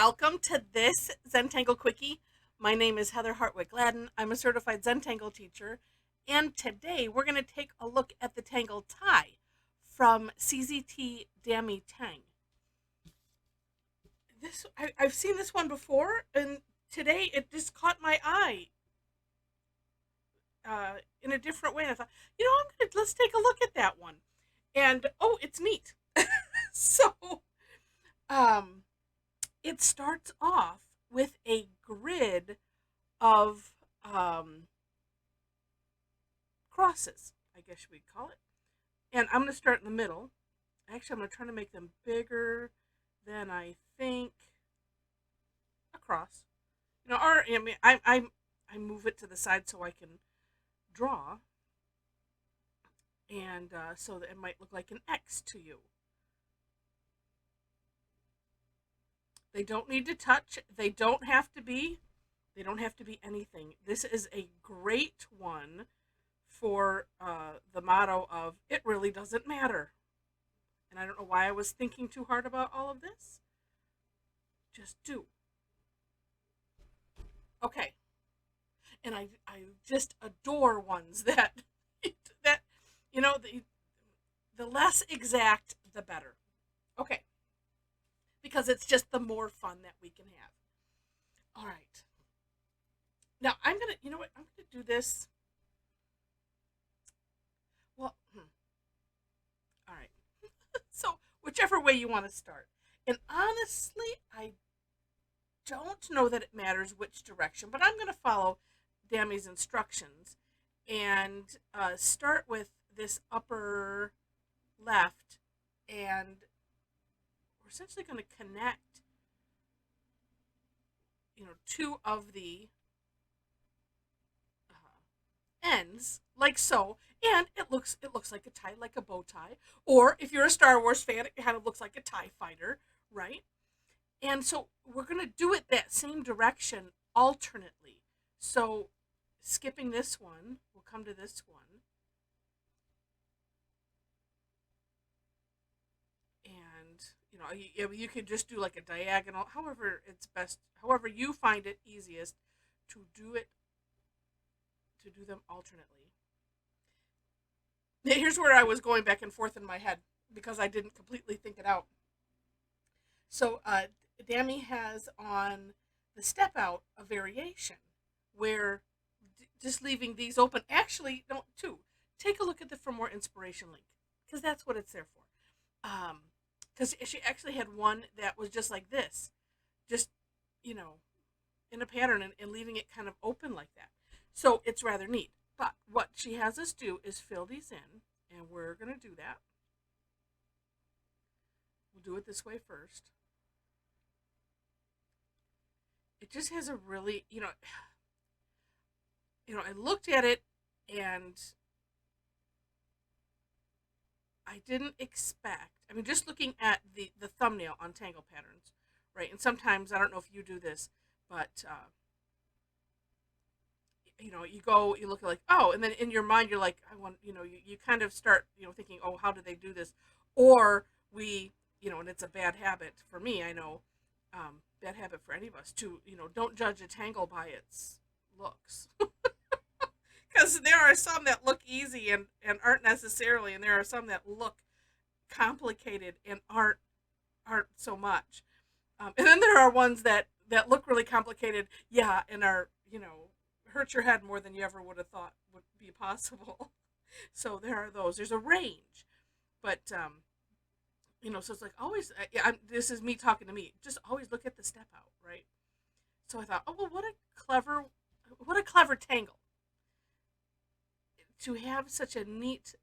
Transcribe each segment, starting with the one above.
welcome to this Zentangle Quickie. My name is Heather Hartwick Gladden. I'm a certified Zentangle teacher, and today we're going to take a look at the Tangle tie from CZT Damy Teng. I've seen this one before, and today it just caught my eye in a different way. And I thought, let's take a look at that one, and oh, it's neat. so, um, it starts off with a grid of crosses, I guess we'd call it. And I'm going to start in the middle. Actually, I'm going to try to make them bigger than I think across. Or I mean, I move it to the side so I can draw, and so that it might look like an X to you. They don't need to touch. They don't have to be anything. This is a great one for the motto of it really doesn't matter. And I don't know why I was thinking too hard about all of this. Just do. Okay. And I just adore ones that the less exact the better. Okay. Because it's just the more fun that we can have. All right. Now I'm gonna, I'm gonna do this. Well, all right. So whichever way you want to start. And honestly, I don't know that it matters which direction, but I'm going to follow Damy's instructions and start with this upper left, and we're essentially going to connect, two of the ends like so, and it looks like a tie, like a bow tie, or if you're a Star Wars fan, it kind of looks like a TIE fighter, right? And so we're going to do it that same direction alternately. So skipping this one, we'll come to this one. And, you could just do like a diagonal, however it's best, however you find it easiest to do them alternately. Now, here's where I was going back and forth in my head because I didn't completely think it out. So Damy has on the step out a variation where just leaving these open. Actually, no, two. Take a look at the For More Inspiration link because that's what it's there for. Because she actually had one that was just like this, just in a pattern and leaving it kind of open like that. So it's rather neat. But what she has us do is fill these in, and we're going to do that. We'll do it this way first. It just has a really, I looked at it and I didn't expect, just looking at the thumbnail on Tangle Patterns, right? And sometimes, I don't know if you do this, but, you look like, oh, and then in your mind, you're like, I want, you kind of start, thinking, oh, how do they do this? Or and it's a bad habit for me, I know, bad habit for any of us to, don't judge a tangle by its looks. Because there are some that look easy and aren't necessarily, and there are some that look complicated and aren't so much. And then there are ones that look really complicated, yeah, and are, hurt your head more than you ever would have thought would be possible. So there are those. There's a range. But, so it's like always, this is me talking to me. Just always look at the step out, right? So I thought, oh, well, what a clever tangle. To have such a neat,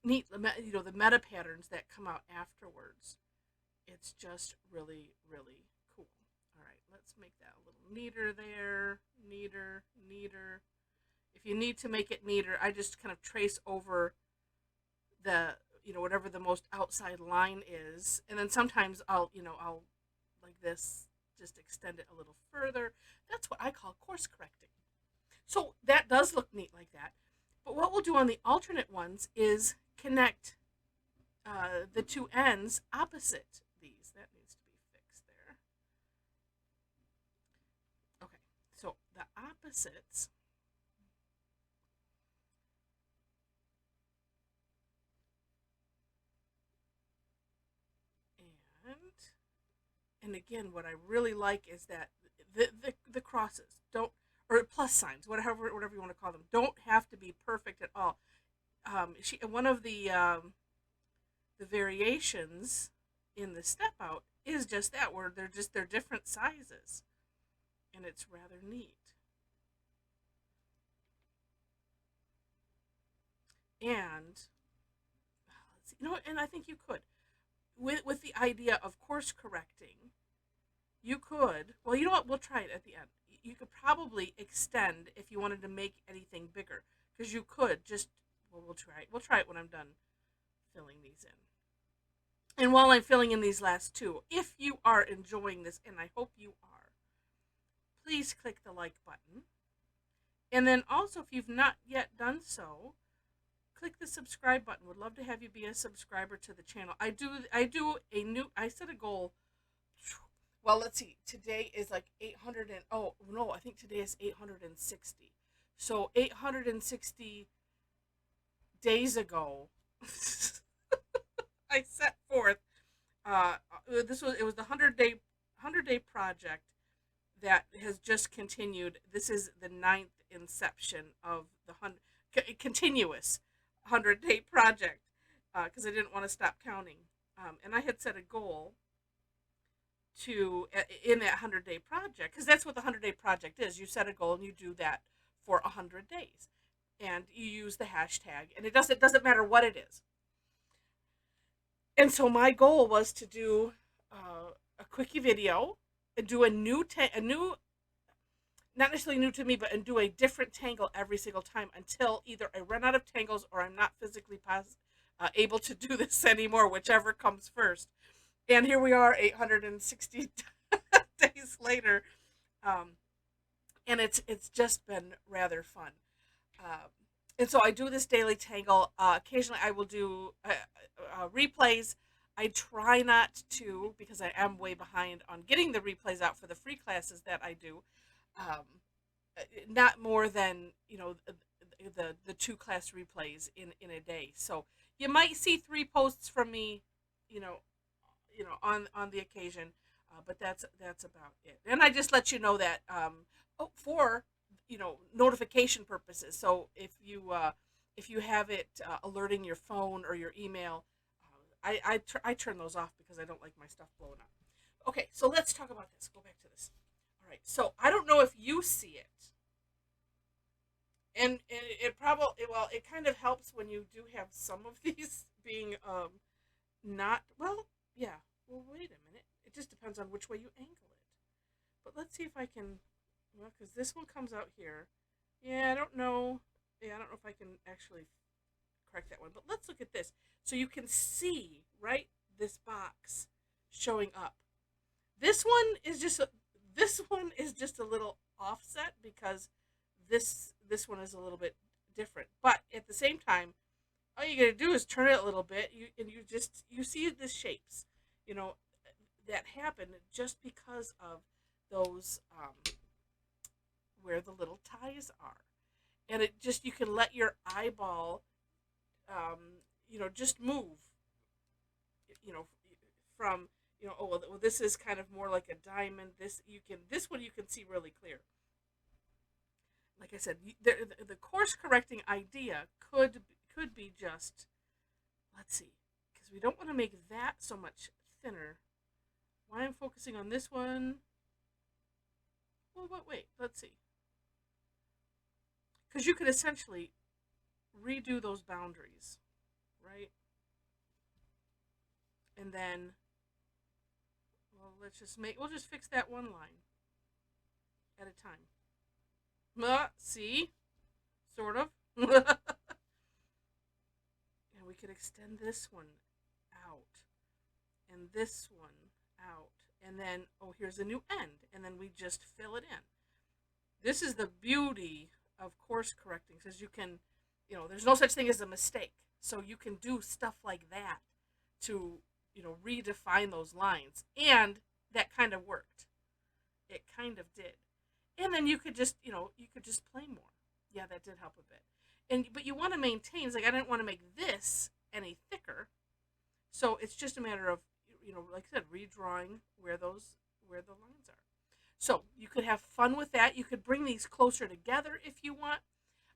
the meta patterns that come out afterwards. It's just really, really cool. All right, let's make that a little neater there. Neater. If you need to make it neater, I just kind of trace over the, whatever the most outside line is. And then sometimes I'll like this, just extend it a little further. That's what I call course correcting. So that does look neat like that. But what we'll do on the alternate ones is connect the two ends opposite these. That needs to be fixed there. opposites. And again, what I really like is that the crosses don't, or plus signs, whatever you want to call them, don't have to be perfect at all. One of the variations in the step out is just that, where they're different sizes, and it's rather neat. And let's see, and I think you could, with the idea of course correcting, you could, well, you know what, we'll try it at the end. You could probably extend if you wanted to make anything bigger, because you could just, well, we'll try it when I'm done filling these in. And while I'm filling in these last two, if you are enjoying this, and I hope you are, please click the like button. And then also, if you've not yet done so, click the subscribe button. Would love to have you be a subscriber to the channel. I set a goal. Well, let's see. Today is like 800 and, oh no, I think today is 860. So 860 days ago, I set forth. It was the 100-day project that has just continued. This is the 9th inception of the continuous 100-day project, because I didn't want to stop counting. And I had set a goal in that 100-day project, because that's what the 100-day project is. You set a goal and you do that for 100 days, and you use the hashtag, and it doesn't matter what it is. And so my goal was to do a quickie video and do a new, not necessarily new to me, but and do a different tangle every single time until either I run out of tangles or I'm not physically able to do this anymore, whichever comes first. And here we are, 860 days later, and it's just been rather fun. And so I do this daily tangle. Occasionally I will do replays. I try not to, because I am way behind on getting the replays out for the free classes that I do. Not more than, the 2 class replays in a day. So you might see 3 posts from me, on the occasion, but that's about it. And I just let you know that for notification purposes. So if you have it alerting your phone or your email, I turn those off because I don't like my stuff blowing up. Okay, so let's talk about this. Go back to this. All right, so I don't know if you see it, and it probably, well, it kind of helps when you do have some of these being not, well, yeah. Well, wait a minute. It just depends on which way you angle it. But let's see if I can, well, because this one comes out here. Yeah, I don't know. Yeah, I don't know if I can actually correct that one. But let's look at this. So you can see, right, this box showing up. This one is just a little offset, because this one is a little bit different. But at the same time, all you gotta do is turn it a little bit, you see the shapes, that happen just because of those, where the little ties are. And you can let your eyeball, just move, from, oh, well, this is kind of more like a diamond. This one you can see really clear. Like I said, the course correcting idea could be just, let's see, because we don't want to make that so much thinner. Why I'm focusing on this one? Well, wait, let's see. Because you could essentially redo those boundaries, right? And then, well, we'll just fix that one line at a time. See? Sort of. And we could extend this one out, and this one out, and then, oh, here's a new end, and then we just fill it in. This is the beauty of course correcting, because you can, there's no such thing as a mistake. So you can do stuff like that to, redefine those lines. And that kind of worked. It kind of did. And then you could just, you could just play more. Yeah, that did help a bit. But you want to maintain. It's like I didn't want to make this any thicker, so it's just a matter of, like I said, redrawing where the lines are. So you could have fun with that. You could bring these closer together if you want.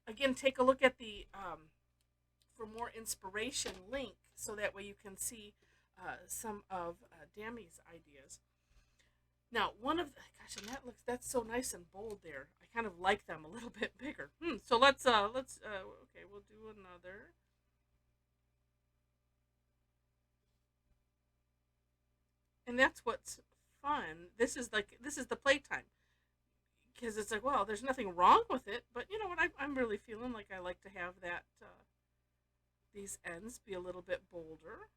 Again, take a look at the for more inspiration link, so that way you can see some of Damy's ideas. Now, one of the, gosh, and that's so nice and bold there. I kind of like them a little bit bigger. So let's okay, we'll do another. And that's what's fun. This is the playtime, because it's like, well, there's nothing wrong with it, but you know what? I'm really feeling like I like to have that these ends be a little bit bolder,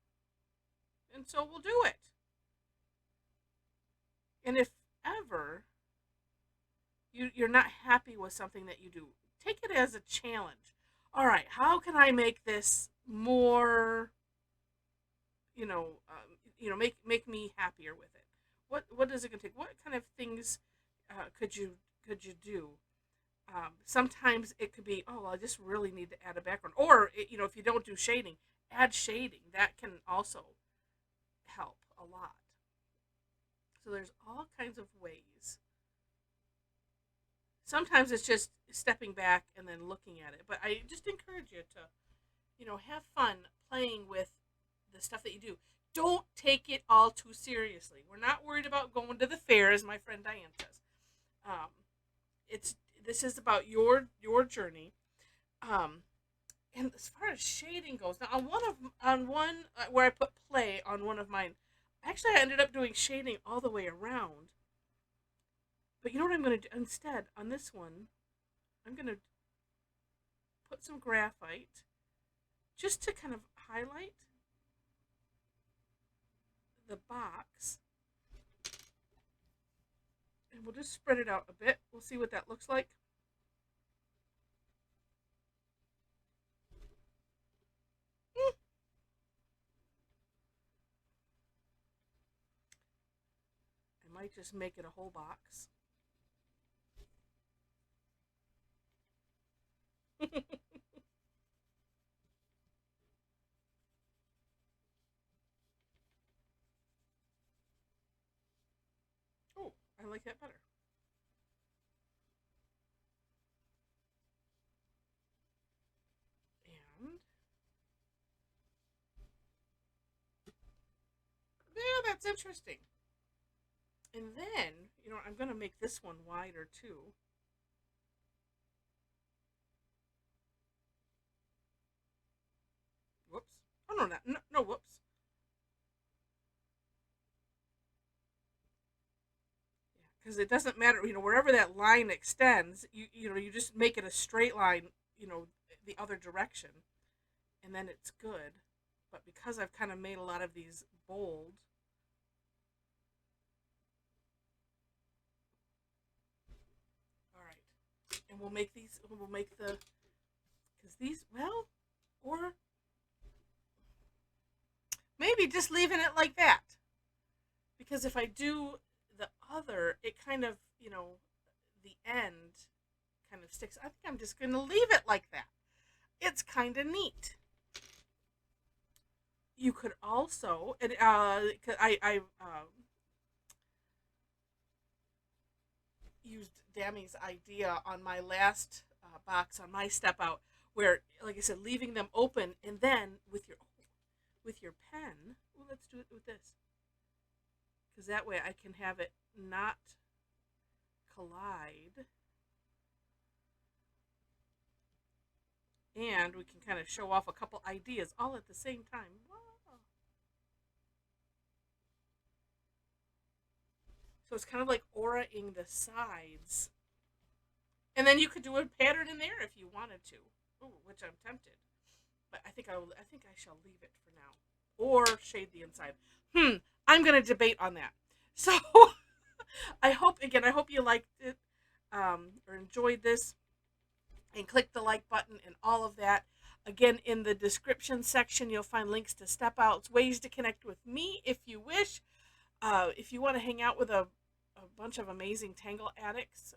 and so we'll do it. And if ever you're not happy with something that you do, take it as a challenge. All right, how can I make this more, make me happier with it? What is it going to take? What kind of things could you do? Sometimes it could be, oh, well, I just really need to add a background, or if you don't do shading, add shading. That can also help a lot. So there's all kinds of ways. Sometimes it's just stepping back and then looking at it. But I just encourage you to, have fun playing with the stuff that you do. Don't take it all too seriously. We're not worried about going to the fair, as my friend Diane says. This is about your journey. And as far as shading goes, now on one where I put play on one of mine, actually I ended up doing shading all the way around. But you know what I'm going to do instead on this one? I'm going to put some graphite just to kind of highlight the box. And we'll just spread it out a bit. We'll see what that looks like. I might just make it a whole box. Oh, I like that better. And yeah, that's interesting. And then, I'm going to make this one wider too. Whoops. Oh, no, no, whoops. Because it doesn't matter, wherever that line extends, you just make it a straight line, the other direction, and then it's good. But because I've kind of made a lot of these bold, all right, and we'll make the, because these, well, or maybe just leaving it like that, because if I do the other, it kind of, the end kind of sticks. I think I'm just going to leave it like that. It's kind of neat. You could also, and I used Damy's idea on my last box on my step out, where, like I said, leaving them open, and then with your pen, well, let's do it with this, because that way I can have it not collide, and we can kind of show off a couple ideas all at the same time. Wow. So it's kind of like aura-ing the sides. And then you could do a pattern in there if you wanted to. Ooh, which I'm tempted. But I think I shall leave it for now. Or shade the inside. I'm gonna debate on that. So I hope you liked it, or enjoyed this, and click the like button and all of that. Again, in the description section, you'll find links to step outs, ways to connect with me if you wish. If you want to hang out with a a bunch of amazing Tangle addicts.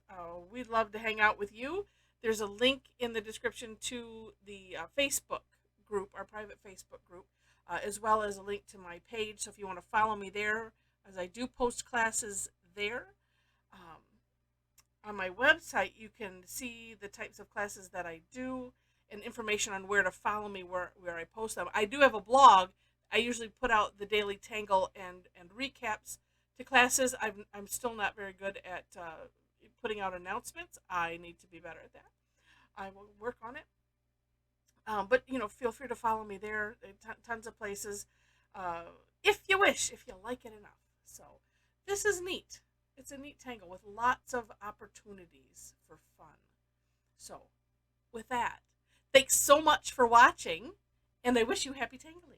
We'd love to hang out with you. There's a link in the description to the Facebook group, our private Facebook group, as well as a link to my page. So if you want to follow me there, as I do post classes there. On my website, you can see the types of classes that I do and information on where to follow me, where I post them. I do have a blog. I usually put out the daily Tangle and recaps to classes. I'm still not very good at putting out announcements. I need to be better at that. I will work on it. But feel free to follow me there. Tons of places, if you wish, if you like it enough. So this is neat. It's a neat tangle with lots of opportunities for fun. So with that, thanks so much for watching, and I wish you happy tangling.